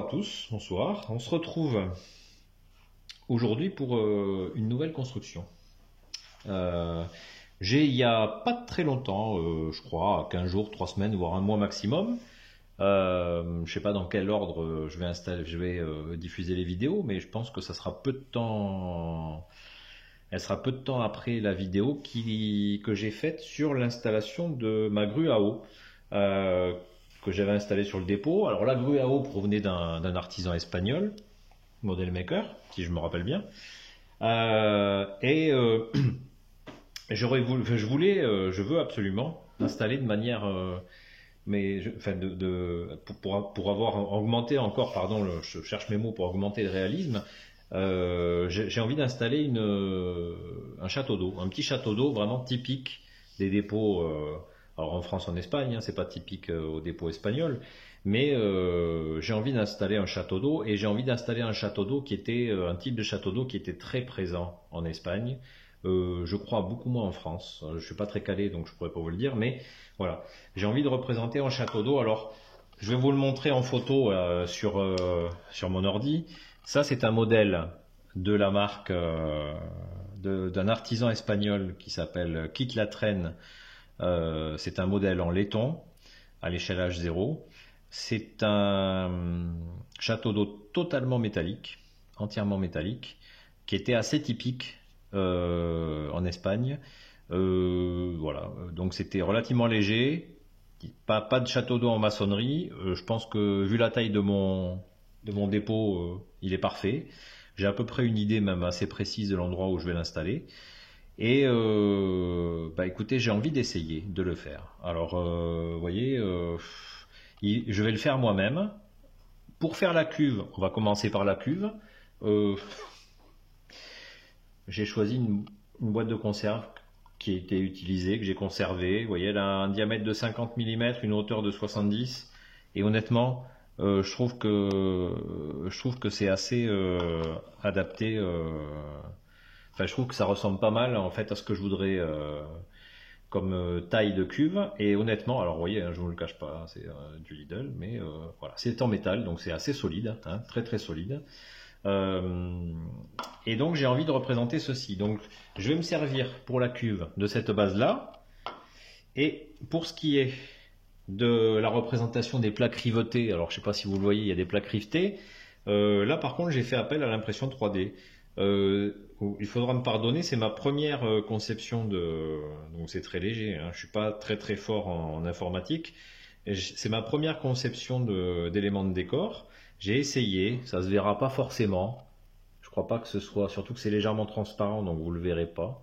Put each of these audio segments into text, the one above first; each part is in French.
à tous, bonsoir. On se retrouve aujourd'hui pour une nouvelle construction. J'ai, il y a pas très longtemps, je crois, 15 jours, 3 semaines, voire un mois maximum, je sais pas dans quel ordre je vais diffuser les vidéos, mais je pense que ça sera peu de temps, elle sera peu de temps après la vidéo que j'ai faite sur l'installation de ma grue à eau. euh, que j'avais installée sur le dépôt. Alors la grue à eau provenait d'un artisan espagnol, Model Maker, si je me rappelle bien. Je veux absolument installer de manière, enfin pour avoir augmenté encore, pardon, je cherche mes mots pour augmenter le réalisme. J'ai envie d'installer un château d'eau, un petit château d'eau vraiment typique des dépôts. Alors en France, en Espagne, hein, c'est pas typique au dépôt espagnol, mais j'ai envie d'installer un château d'eau et j'ai envie d'installer un château d'eau qui était un type de château d'eau qui était très présent en Espagne. Je crois beaucoup moins en France. Je suis pas très calé, donc je pourrais pas vous le dire, mais voilà, j'ai envie de représenter un château d'eau. Alors, je vais vous le montrer en photo sur mon ordi. Ça, c'est un modèle de la marque d'un artisan espagnol qui s'appelle Quitte la Traîne. C'est un modèle en laiton à l'échelage 0. C'est un château d'eau totalement métallique, entièrement métallique, qui était assez typique en Espagne. Voilà, donc c'était relativement léger, pas de château d'eau en maçonnerie. Je pense que vu la taille de mon dépôt, il est parfait. J'ai à peu près une idée même assez précise de l'endroit où je vais l'installer. Et bah écoutez, j'ai envie d'essayer de le faire. Alors, vous voyez, je vais le faire moi-même. Pour faire la cuve, on va commencer par la cuve. Euh, j'ai choisi une boîte de conserve qui a été utilisée, que j'ai conservée. Vous voyez, elle a un diamètre de 50 mm, une hauteur de 70. Et honnêtement, je trouve que c'est assez adapté. Enfin, je trouve que ça ressemble pas mal en fait à ce que je voudrais comme taille de cuve. Et honnêtement, alors vous voyez, hein, je ne vous le cache pas, hein, c'est du Lidl, mais voilà, c'est en métal, donc c'est assez solide, hein, très très solide. Euh, et donc j'ai envie de représenter ceci. Donc je vais me servir pour la cuve de cette base-là. Et pour ce qui est de la représentation des plaques rivetées, alors je ne sais pas si vous le voyez, il y a des plaques rivetées. Là par contre j'ai fait appel à l'impression 3D. Il faudra me pardonner, c'est ma première conception donc c'est très léger, hein, je suis pas très très fort en informatique. C'est ma première conception d'éléments de décor. J'ai essayé, ça se verra pas forcément. Je crois pas que ce soit, surtout que c'est légèrement transparent, donc vous le verrez pas.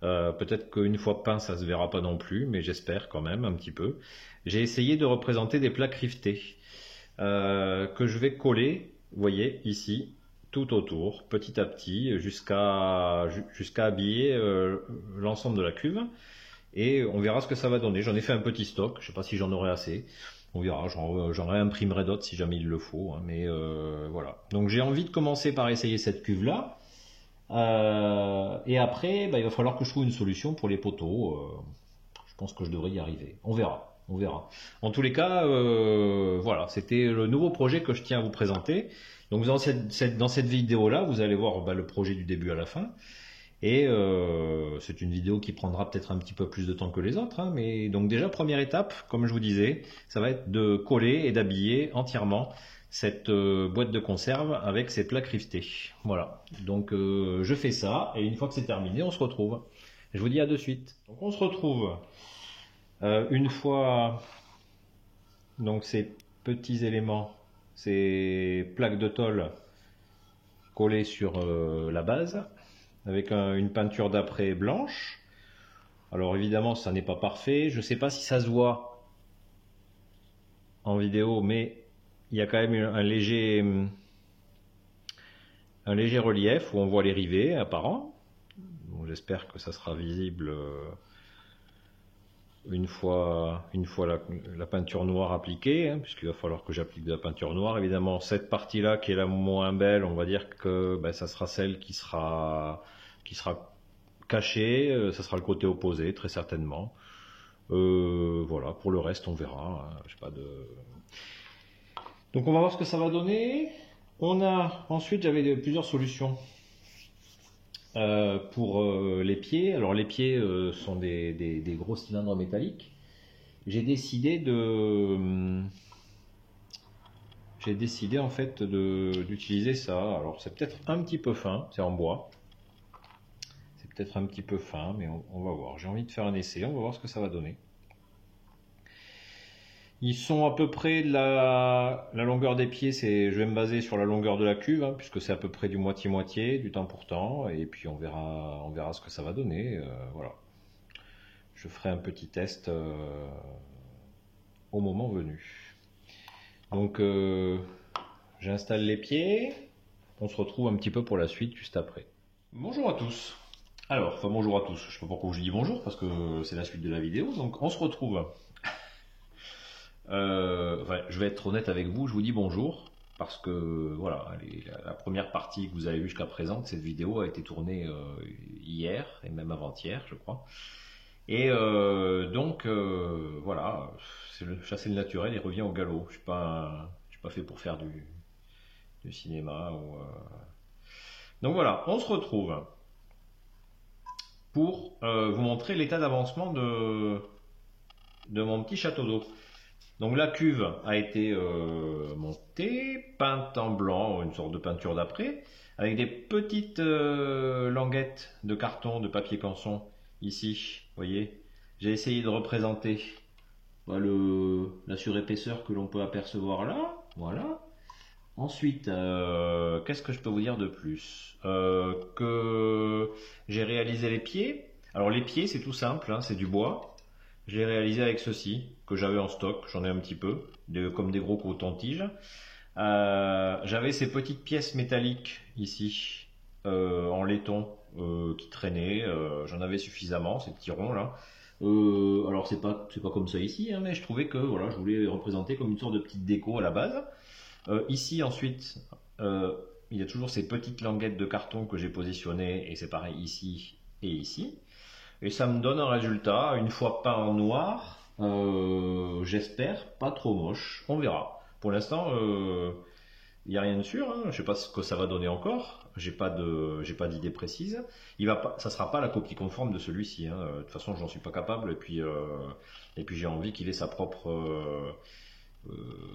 Peut-être qu'une fois peint, ça se verra pas non plus, mais j'espère quand même un petit peu. J'ai essayé de représenter des plaques rivetées que je vais coller, vous voyez ici, tout autour, petit à petit, jusqu'à habiller l'ensemble de la cuve. Et on verra ce que ça va donner. J'en ai fait un petit stock, je ne sais pas si j'en aurai assez. On verra, j'en réimprimerai d'autres si jamais il le faut, hein, mais voilà. Donc j'ai envie de commencer par essayer cette cuve-là. Et après, bah, il va falloir que je trouve une solution pour les poteaux. Je pense que je devrais y arriver. On verra. On verra. En tous les cas, voilà, c'était le nouveau projet que je tiens à vous présenter. Donc dans cette vidéo-là, vous allez voir bah, le projet du début à la fin. Et c'est une vidéo qui prendra peut-être un petit peu plus de temps que les autres. Hein, mais donc déjà, première étape, comme je vous disais, ça va être de coller et d'habiller entièrement cette boîte de conserve avec ces plaques rivetées. Voilà, donc je fais ça et une fois que c'est terminé, on se retrouve. Je vous dis à de suite. Donc on se retrouve une fois donc ces petits éléments, ces plaques de tôle collées sur la base avec une peinture d'après blanche. Alors évidemment ça n'est pas parfait, je ne sais pas si ça se voit en vidéo, mais il y a quand même un léger relief où on voit les rivets apparents. Bon, j'espère que ça sera visible une fois la peinture noire appliquée, hein, puisqu'il va falloir que j'applique de la peinture noire. Évidemment, cette partie-là qui est la moins belle, on va dire que ben, ça sera celle qui sera cachée, ça sera le côté opposé, très certainement. Voilà, pour le reste, on verra. Hein, je sais pas de... Donc on va voir ce que ça va donner. Ensuite j'avais plusieurs solutions pour les pieds. Alors les pieds sont des gros cylindres métalliques. J'ai décidé en fait d'utiliser ça. Alors c'est peut-être un petit peu fin, c'est en bois. C'est peut-être un petit peu fin, mais on va voir. J'ai envie de faire un essai, on va voir ce que ça va donner. Ils sont à peu près de la longueur des pieds, je vais me baser sur la longueur de la cuve, hein, puisque c'est à peu près du moitié-moitié, du temps pour temps, et puis on verra ce que ça va donner. Voilà. Je ferai un petit test au moment venu. Donc j'installe les pieds, on se retrouve un petit peu pour la suite juste après. Bonjour à tous. Alors, enfin bonjour à tous, je sais pas pourquoi je dis bonjour, parce que c'est la suite de la vidéo, donc on se retrouve. Je vais être honnête avec vous, je vous dis bonjour, parce que voilà, la première partie que vous avez vue jusqu'à présent, cette vidéo a été tournée hier, et même avant-hier, je crois. Et donc, voilà, chasser le naturel, il revient au galop. Je suis pas fait pour faire du cinéma. Donc voilà, on se retrouve pour vous montrer l'état d'avancement de mon petit château d'eau. Donc la cuve a été montée, peinte en blanc, une sorte de peinture d'après, avec des petites languettes de carton, de papier canson, ici, vous voyez. J'ai essayé de représenter la surépaisseur que l'on peut apercevoir là, voilà. Ensuite, qu'est-ce que je peux vous dire de plus? Que j'ai réalisé les pieds. Alors les pieds, c'est tout simple, hein, c'est du bois. Je l'ai réalisé avec ceci, que j'avais en stock, j'en ai un petit peu, comme des gros cotons-tiges. J'avais ces petites pièces métalliques ici, en laiton, qui traînaient, j'en avais suffisamment, ces petits ronds là. Alors c'est pas comme ça ici, hein, mais je trouvais que voilà, je voulais représenter comme une sorte de petite déco à la base. Ici ensuite, il y a toujours ces petites languettes de carton que j'ai positionnées, et c'est pareil ici et ici. Et ça me donne un résultat, une fois peint en noir, j'espère, pas trop moche, on verra. Pour l'instant, il n'y a rien de sûr, hein. Je ne sais pas ce que ça va donner encore, j'ai pas d'idée précise. Ça sera pas la copie conforme de celui-ci, hein. De toute façon, j'en suis pas capable, et puis j'ai envie qu'il ait sa propre...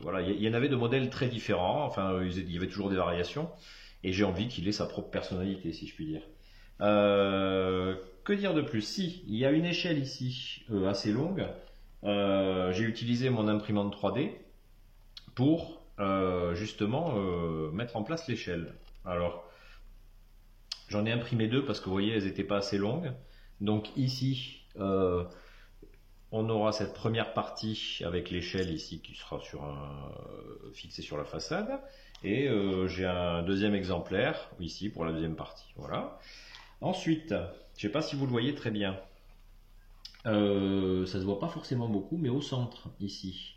voilà, il y en avait de modèles très différents, enfin, il y avait toujours des variations, et j'ai envie qu'il ait sa propre personnalité, si je puis dire. Que dire de plus? Si, il y a une échelle ici assez longue. J'ai utilisé mon imprimante 3D pour justement mettre en place l'échelle. Alors, j'en ai imprimé deux parce que vous voyez, elles n'étaient pas assez longues. Donc ici, on aura cette première partie avec l'échelle ici qui sera fixée sur la façade. Et j'ai un deuxième exemplaire ici pour la deuxième partie. Voilà. Ensuite, je ne sais pas si vous le voyez très bien, ça ne se voit pas forcément beaucoup, mais au centre, ici,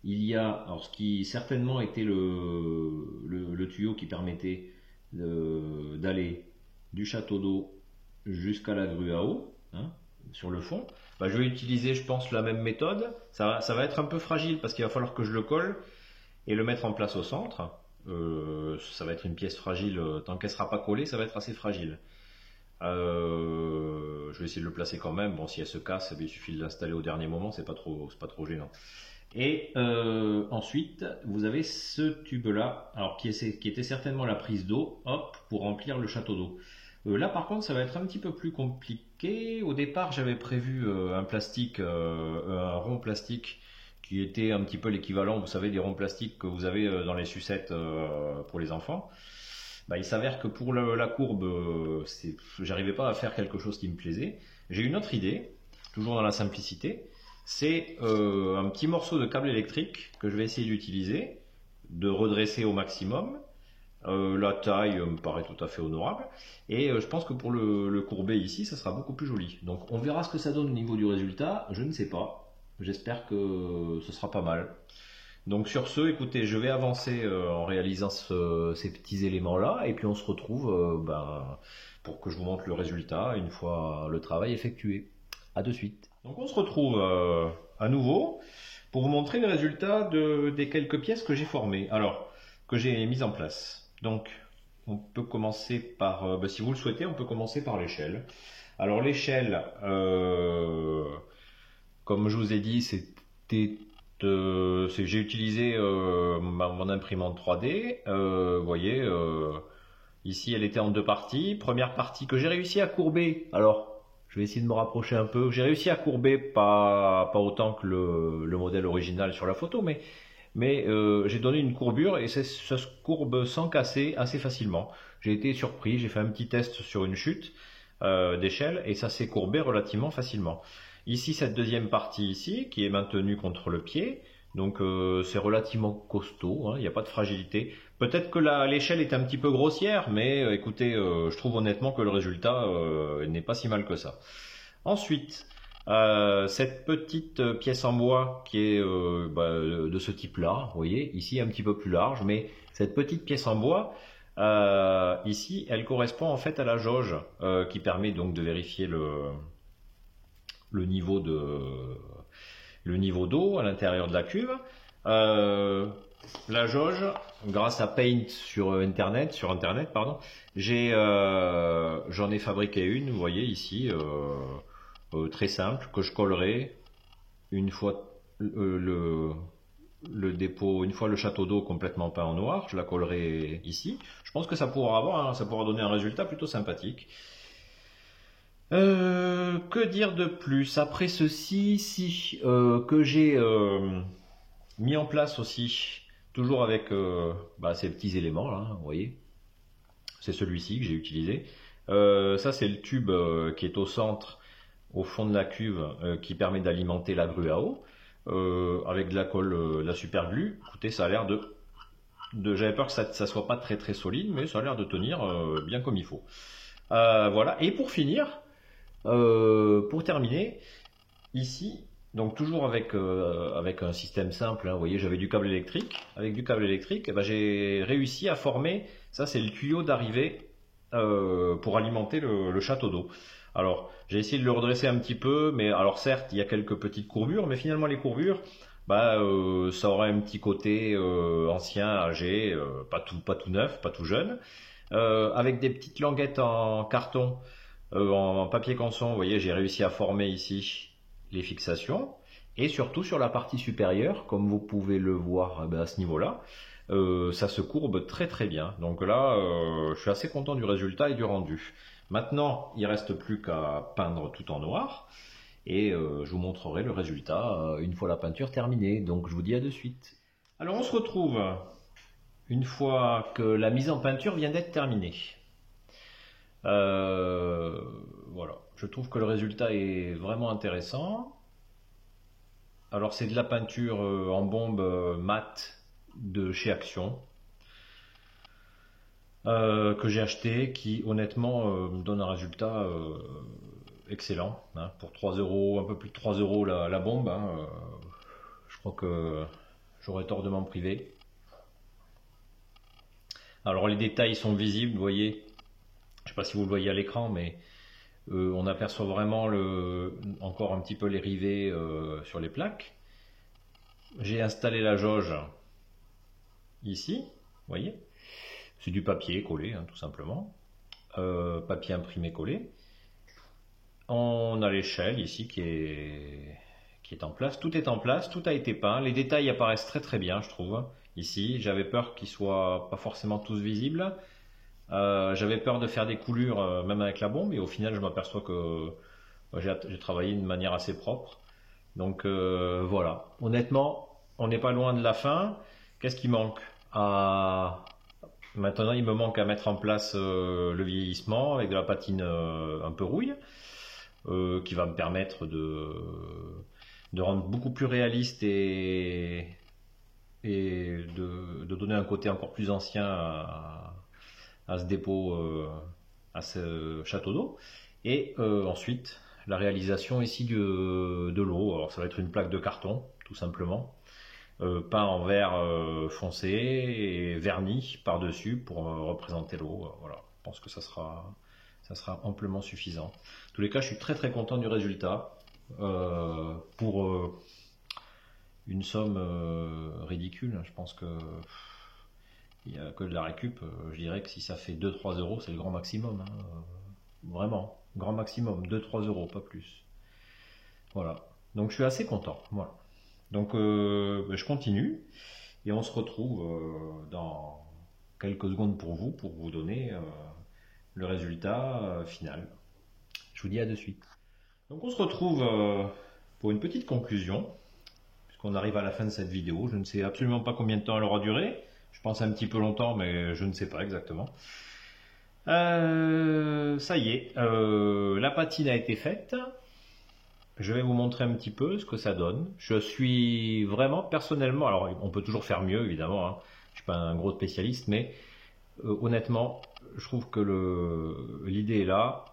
il y a, alors ce qui certainement était le tuyau qui permettait d'aller du château d'eau jusqu'à la grue à eau, hein, sur le fond. Je vais utiliser, je pense, la même méthode. Ça va être un peu fragile parce qu'il va falloir que je le colle et le mettre en place au centre. Ça va être une pièce fragile, tant qu'elle ne sera pas collée, ça va être assez fragile. Je vais essayer de le placer quand même. Bon, si elle se casse, il suffit de l'installer au dernier moment, c'est pas trop gênant. Et ensuite, vous avez ce tube-là, alors qui était certainement la prise d'eau, hop, pour remplir le château d'eau. Là, par contre, ça va être un petit peu plus compliqué. Au départ, j'avais prévu un rond plastique qui était un petit peu l'équivalent, vous savez, des ronds plastiques que vous avez dans les sucettes pour les enfants. Il s'avère que pour la courbe, j'arrivais pas à faire quelque chose qui me plaisait. J'ai une autre idée, toujours dans la simplicité. C'est un petit morceau de câble électrique que je vais essayer d'utiliser, de redresser au maximum. La taille me paraît tout à fait honorable. Et je pense que pour le courber ici, ça sera beaucoup plus joli. Donc on verra ce que ça donne au niveau du résultat. Je ne sais pas. J'espère que ce sera pas mal. Donc sur ce, écoutez, je vais avancer en réalisant ces petits éléments-là, et puis on se retrouve pour que je vous montre le résultat une fois le travail effectué. À de suite. Donc on se retrouve à nouveau. pour vous montrer le résultat des quelques pièces que j'ai formées, alors que j'ai mises en place. Donc, on peut commencer par, si vous le souhaitez, on peut commencer par l'échelle. Alors l'échelle, comme je vous ai dit, j'ai utilisé mon imprimante 3D. Vous voyez, ici elle était en deux parties. Première partie que j'ai réussi à courber. Alors, je vais essayer de me rapprocher un peu. J'ai réussi à courber pas autant que le modèle original sur la photo, mais j'ai donné une courbure et ça se courbe sans casser assez facilement. J'ai été surpris, j'ai fait un petit test sur une chute d'échelle et ça s'est courbé relativement facilement. Ici, cette deuxième partie ici, qui est maintenue contre le pied, donc c'est relativement costaud, hein, il n'y a pas de fragilité. Peut-être que l'échelle est un petit peu grossière, mais écoutez, je trouve honnêtement que le résultat n'est pas si mal que ça. Ensuite, cette petite pièce en bois qui est de ce type-là, vous voyez, ici un petit peu plus large, mais cette petite pièce en bois, ici, elle correspond en fait à la jauge qui permet donc de vérifier le niveau d'eau à l'intérieur de la cuve. La jauge, grâce à Paint sur internet, pardon, j'en ai fabriqué une, vous voyez ici, très simple, que je collerai une fois le dépôt, une fois le château d'eau complètement peint en noir, je la collerai ici. Je pense que ça pourra donner un résultat plutôt sympathique. Que dire de plus? Après ceci, que j'ai mis en place aussi, toujours avec ces petits éléments là, vous voyez. C'est celui-ci que j'ai utilisé. Ça c'est le tube qui est au centre, au fond de la cuve, qui permet d'alimenter la grue à eau. Avec de la colle, de la super glue. Écoutez, ça a l'air j'avais peur que ça soit pas très très solide, mais ça a l'air de tenir bien comme il faut. Voilà. Et pour finir, pour terminer, ici, donc toujours avec un système simple, hein, vous voyez, j'avais du câble électrique. Avec du câble électrique, j'ai réussi à former, ça c'est le tuyau d'arrivée pour alimenter le château d'eau. Alors, j'ai essayé de le redresser un petit peu, mais alors certes, il y a quelques petites courbures, mais finalement les courbures, ça aurait un petit côté ancien, âgé, pas tout neuf, pas tout jeune. Avec des petites languettes en carton, en papier canson, vous voyez, j'ai réussi à former ici les fixations. Et surtout sur la partie supérieure, comme vous pouvez le voir à ce niveau-là, ça se courbe très très bien. Donc là, je suis assez content du résultat et du rendu. Maintenant, il ne reste plus qu'à peindre tout en noir et je vous montrerai le résultat une fois la peinture terminée. Donc je vous dis à de suite. Alors on se retrouve une fois que la mise en peinture vient d'être terminée. Voilà, je trouve que le résultat est vraiment intéressant. Alors c'est de la peinture en bombe mat de chez Action. Que j'ai acheté, qui honnêtement me donne un résultat excellent, hein, pour 3 euros, un peu plus de 3 euros la bombe, hein, je crois que j'aurais tort de m'en priver. Alors les détails sont visibles, vous voyez, je ne sais pas si vous le voyez à l'écran, mais on aperçoit vraiment encore un petit peu les rivets sur les plaques. J'ai installé la jauge ici, vous voyez. C'est du papier collé, hein, tout simplement. Papier imprimé collé. On a l'échelle ici qui est en place. Tout est en place, tout a été peint. Les détails apparaissent très très bien, je trouve. Ici, j'avais peur qu'ils soient pas forcément tous visibles. J'avais peur de faire des coulures même avec la bombe, et au final, je m'aperçois que j'ai travaillé d'une manière assez propre. Donc voilà. Honnêtement, on n'est pas loin de la fin. Qu'est-ce qui manque? Maintenant, il me manque à mettre en place le vieillissement avec de la patine un peu rouille, qui va me permettre de rendre beaucoup plus réaliste et de donner un côté encore plus ancien à ce dépôt, à ce château d'eau. Et ensuite, la réalisation ici de l'eau. Alors ça va être une plaque de carton, tout simplement. Peint en vert foncé et verni par-dessus pour représenter l'eau. Voilà, je pense que ça sera amplement suffisant. En tous les cas, je suis très très content du résultat. Pour une somme ridicule. Je pense que il n'y a que de la récup. Je dirais que si ça fait 2-3 euros, c'est le grand maximum. Hein. Vraiment, grand maximum, 2-3 euros, pas plus. Voilà. Donc je suis assez content. Voilà. Donc je continue et on se retrouve dans quelques secondes pour vous donner le résultat final. Je vous dis à de suite. Donc on se retrouve pour une petite conclusion, puisqu'on arrive à la fin de cette vidéo. Je ne sais absolument pas combien de temps elle aura duré. Je pense un petit peu longtemps, mais je ne sais pas exactement. Ça y est, la patine a été faite. Je vais vous montrer un petit peu ce que ça donne. Je suis vraiment personnellement, alors on peut toujours faire mieux évidemment, hein. Je ne suis pas un gros spécialiste, mais honnêtement, je trouve que l'idée est là.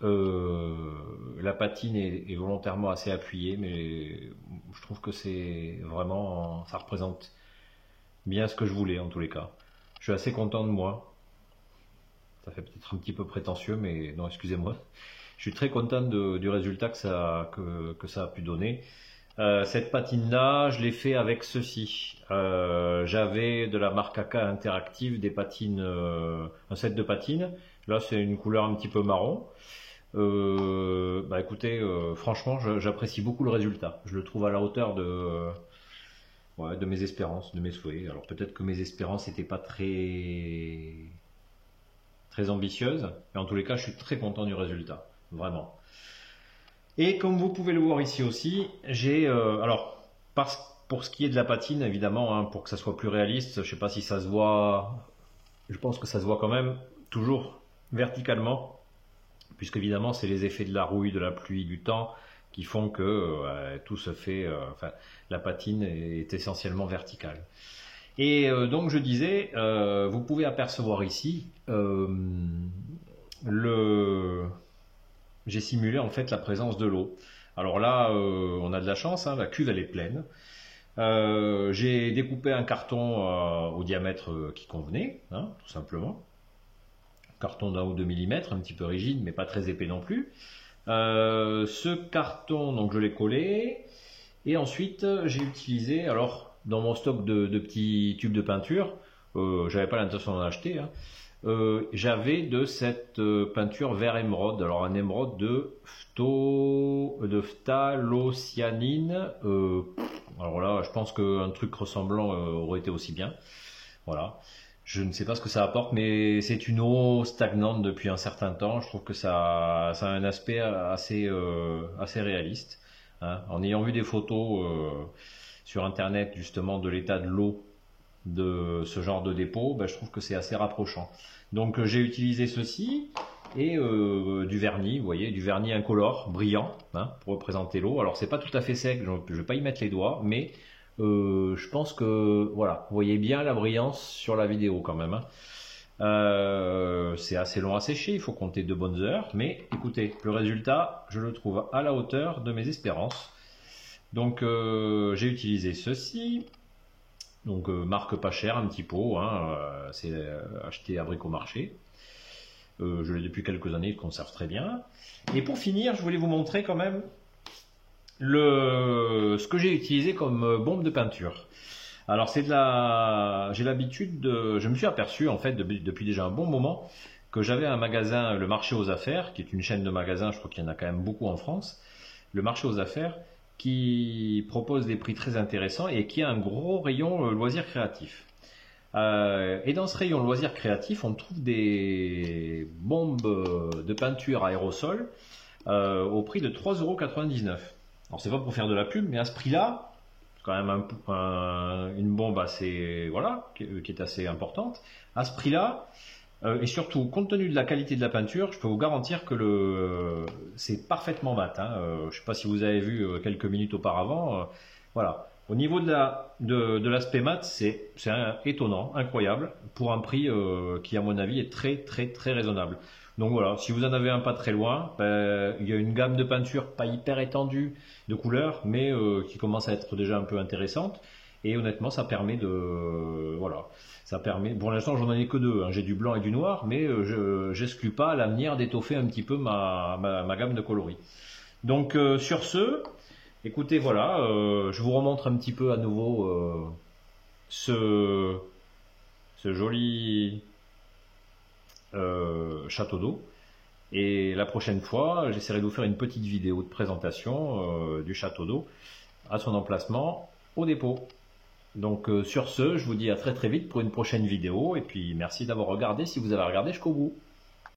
La patine est volontairement assez appuyée, mais je trouve que c'est vraiment, ça représente bien ce que je voulais en tous les cas. Je suis assez content de moi. Ça fait peut-être un petit peu prétentieux, mais non, excusez-moi. Je suis très content du résultat que ça a pu donner. Cette patine-là, je l'ai fait avec ceci. J'avais de la marque AK Interactive des patines, un set de patines. Là, c'est une couleur un petit peu marron. Écoutez, franchement, j'apprécie beaucoup le résultat. Je le trouve à la hauteur de mes espérances, de mes souhaits. Alors peut-être que mes espérances n'étaient pas très ambitieuses, mais en tous les cas, je suis très content du résultat. Vraiment. Et comme vous pouvez le voir ici aussi, j'ai pour ce qui est de la patine, évidemment, hein, pour que ça soit plus réaliste, je ne sais pas si ça se voit, je pense que ça se voit quand même toujours verticalement, puisque évidemment c'est les effets de la rouille, de la pluie, du temps qui font que tout se fait, la patine est essentiellement verticale. Et donc je disais, vous pouvez apercevoir ici j'ai simulé en fait la présence de l'eau. Alors là, on a de la chance, hein, la cuve elle est pleine. J'ai découpé un carton au diamètre qui convenait, hein, tout simplement. Carton d'1 ou 2 mm, un petit peu rigide, mais pas très épais non plus. Ce carton, donc je l'ai collé. Et ensuite, j'ai utilisé, alors dans mon stock de petits tubes de peinture, j'avais pas l'intention d'en acheter, hein, j'avais de cette peinture vert émeraude, alors un émeraude de phthalocyanine, alors là je pense qu'un truc ressemblant aurait été aussi bien, voilà. Je ne sais pas ce que ça apporte, mais c'est une eau stagnante depuis un certain temps. Je trouve que ça a un aspect assez réaliste, hein. En ayant vu des photos sur internet justement de l'état de l'eau de ce genre de dépôt, je trouve que c'est assez rapprochant. Donc j'ai utilisé ceci et du vernis, vous voyez, du vernis incolore, brillant, hein, pour représenter l'eau. Alors c'est pas tout à fait sec, je ne vais pas y mettre les doigts, mais je pense que voilà, vous voyez bien la brillance sur la vidéo quand même, hein. C'est assez long à sécher, il faut compter de bonnes heures, mais écoutez, le résultat, je le trouve à la hauteur de mes espérances. Donc j'ai utilisé ceci. Donc marque pas cher, un petit pot, hein, c'est acheté à Bricomarché. Je l'ai depuis quelques années, il conserve très bien. Et pour finir, je voulais vous montrer quand même ce que j'ai utilisé comme bombe de peinture. Alors j'ai l'habitude je me suis aperçu en fait depuis déjà un bon moment que j'avais un magasin, le Marché aux Affaires, qui est une chaîne de magasins, je crois qu'il y en a quand même beaucoup en France, le Marché aux Affaires, qui propose des prix très intéressants et qui a un gros rayon loisirs créatifs. Et dans ce rayon loisirs créatifs, on trouve des bombes de peinture aérosol au prix de 3,99 €. Alors c'est pas pour faire de la pub, mais à ce prix-là, c'est quand même une bombe assez, voilà, qui est assez importante. À ce prix-là, et surtout, compte tenu de la qualité de la peinture, je peux vous garantir que c'est parfaitement mat, hein. Je ne sais pas si vous avez vu quelques minutes auparavant. Voilà. Au niveau de l'aspect mat, c'est étonnant, incroyable, pour un prix qui, à mon avis, est très très très raisonnable. Donc voilà, si vous en avez un pas très loin, il y a une gamme de peintures pas hyper étendue de couleurs, mais qui commence à être déjà un peu intéressante. Et honnêtement, ça permet voilà. Ça permet, pour l'instant, j'en ai que deux, hein. J'ai du blanc et du noir, mais je n'exclus pas à l'avenir d'étoffer un petit peu ma gamme de coloris. Donc sur ce, Écoutez, voilà, je vous remontre un petit peu à nouveau ce, ce joli château d'eau. Et la prochaine fois, j'essaierai de vous faire une petite vidéo de présentation du château d'eau à son emplacement au dépôt. Donc sur ce, je vous dis à très très vite pour une prochaine vidéo. Et puis merci d'avoir regardé si vous avez regardé jusqu'au bout.